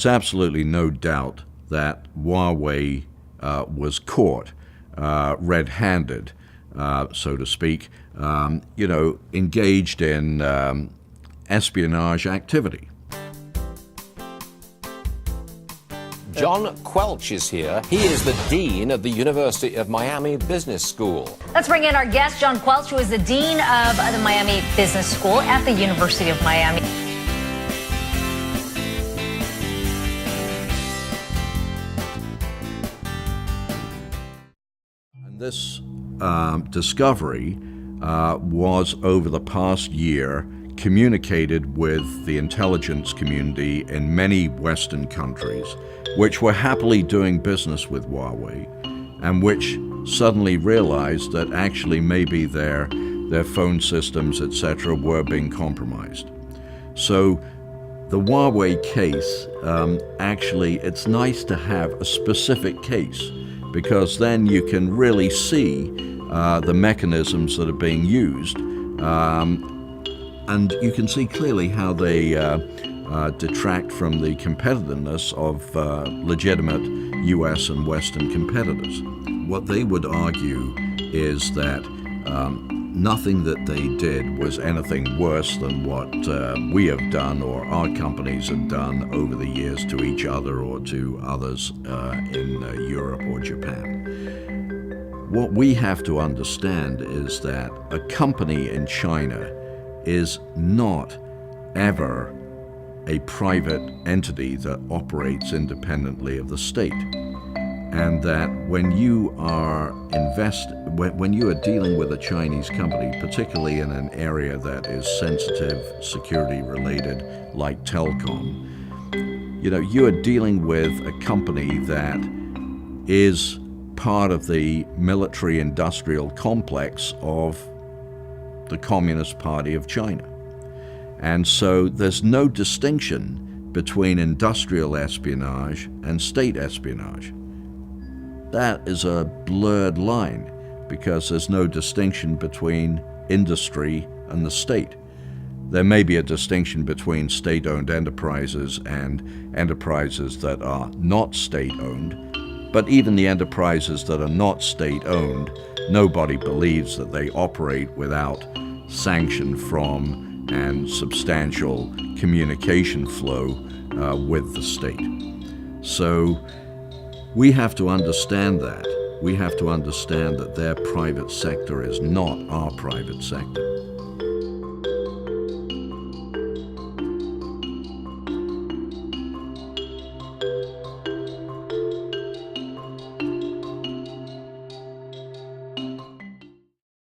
There's absolutely no doubt that Huawei was caught red-handed, so to speak, engaged in espionage activity. John Quelch is here. He is the Dean of the University of Miami Business School. Let's bring in our guest, John Quelch, who is the Dean of the Miami Business School at the University of Miami. And this discovery was, over the past year, communicated with the intelligence community in many Western countries, which were happily doing business with Huawei, and which suddenly realized that actually maybe their phone systems, etc., were being compromised. So the Huawei case, actually, it's nice to have a specific case, because then you can really see the mechanisms that are being used, and you can see clearly how they detract from the competitiveness of legitimate US and Western competitors. What they would argue is that nothing that they did was anything worse than what we have done or our companies have done over the years to each other or to others in Europe or Japan. What we have to understand is that a company in China is not ever a private entity that operates independently of the state, and that when you are when you are dealing with a Chinese company, particularly in an area that is sensitive, security related, like telecom, you are dealing with a company that is part of the military-industrial complex of the Communist Party of China. And so there's no distinction between industrial espionage and state espionage. That is a blurred line, because there's no distinction between industry and the state. There may be a distinction between state-owned enterprises and enterprises that are not state-owned, but even the enterprises that are not state-owned, nobody believes that they operate without sanction from and substantial communication flow with the state. So we have to understand that. We have to understand that their private sector is not our private sector.